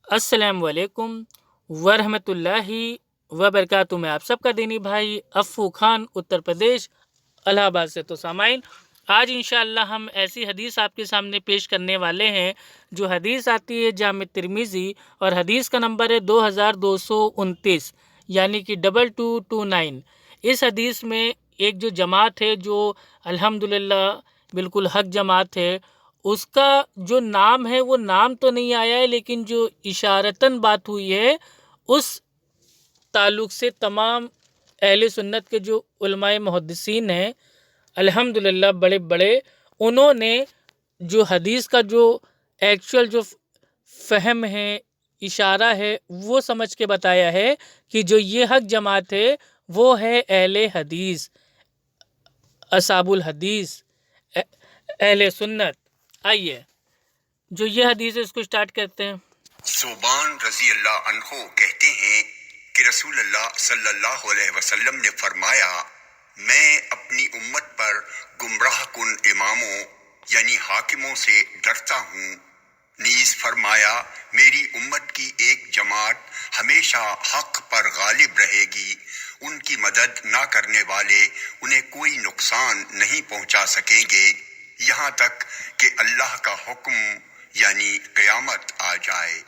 السلام علیکم ورحمۃ اللہ وبرکاتہ۔ میں آپ سب کا دینی بھائی افو خان اتر پردیش الہ آباد سے۔ تو سامعین، آج انشاءاللہ ہم ایسی حدیث آپ کے سامنے پیش کرنے والے ہیں جو حدیث آتی ہے جامع ترمذی، اور حدیث کا نمبر ہے 2229، یعنی کہ 2229۔ اس حدیث میں ایک جو جماعت ہے جو الحمدللہ بالکل حق جماعت ہے، اس کا جو نام ہے وہ نام تو نہیں آیا ہے، لیکن جو اشارتاً بات ہوئی ہے اس تعلق سے تمام اہل سنت کے جو علماء محدثین ہیں الحمدللہ بڑے بڑے، انہوں نے جو حدیث کا جو ایکچول جو فہم ہے، اشارہ ہے، وہ سمجھ کے بتایا ہے کہ جو یہ حق جماعت ہے وہ ہے اہل حدیث، اصحاب الحدیث، اہل سنت۔ آئیے جو یہ حدیث ہے اس کو سٹارٹ کرتے ہیں۔ ثوبان رضی اللہ عنہ کہتے ہیں کہ رسول اللہ صلی اللہ علیہ وسلم نے فرمایا، میں اپنی امت پر گمراہ کن اماموں یعنی حاکموں سے ڈرتا ہوں۔ نیز فرمایا، میری امت کی ایک جماعت ہمیشہ حق پر غالب رہے گی، ان کی مدد نہ کرنے والے انہیں کوئی نقصان نہیں پہنچا سکیں گے یہاں تک کہ اللہ کا حکم یعنی قیامت آ جائے۔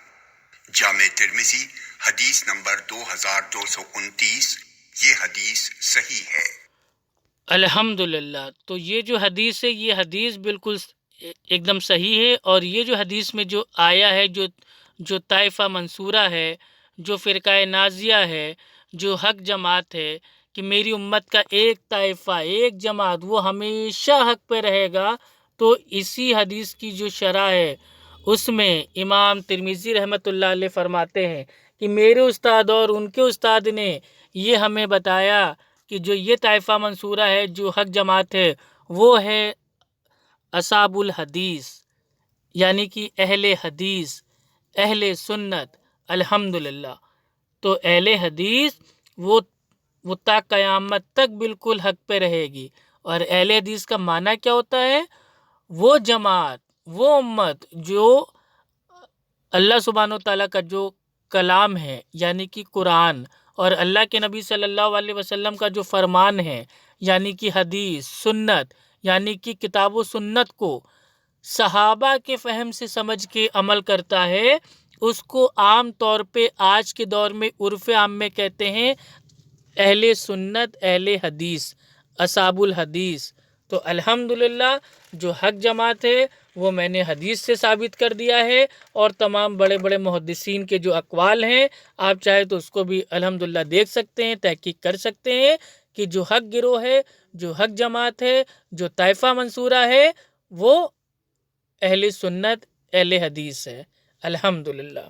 جامع ترمذی حدیث نمبر 2229۔ یہ حدیث صحیح ہے۔ الحمدللہ۔ تو یہ جو حدیث ہے یہ حدیث بالکل ایک دم صحیح ہے، اور یہ جو حدیث میں جو آیا ہے جو طائفہ منصورہ ہے، جو فرقہ نازیہ ہے، جو حق جماعت ہے کہ میری امت کا ایک طائفہ، ایک جماعت وہ ہمیشہ حق پہ رہے گا، تو اسی حدیث کی جو شرح ہے اس میں امام ترمذی رحمۃ اللہ علیہ فرماتے ہیں کہ میرے استاد اور ان کے استاد نے یہ ہمیں بتایا کہ جو یہ طائفہ منصورہ ہے، جو حق جماعت ہے، وہ ہے اصحاب الحدیث، یعنی کہ اہل حدیث، اہل سنت۔ الحمدللہ۔ تو اہل حدیث وہ تا قیامت تک بالکل حق پہ رہے گی۔ اور اہل حدیث کا معنی کیا ہوتا ہے؟ وہ جماعت، وہ امت جو اللہ سبحانہ و تعالیٰ کا جو کلام ہے یعنی کہ قرآن، اور اللہ کے نبی صلی اللہ علیہ وسلم کا جو فرمان ہے یعنی کہ حدیث، سنت، یعنی کہ کتاب و سنت کو صحابہ کے فہم سے سمجھ کے عمل کرتا ہے، اس کو عام طور پہ آج کے دور میں عرف عام میں کہتے ہیں اہل سنت، اہل حدیث، اصحاب الحدیث۔ تو الحمدللہ جو حق جماعت ہے وہ میں نے حدیث سے ثابت کر دیا ہے، اور تمام بڑے بڑے محدثین کے جو اقوال ہیں آپ چاہے تو اس کو بھی الحمدللہ دیکھ سکتے ہیں، تحقیق کر سکتے ہیں کہ جو حق گروہ ہے، جو حق جماعت ہے، جو طائفہ منصورہ ہے، وہ اہل سنت، اہل حدیث ہے۔ الحمدللہ۔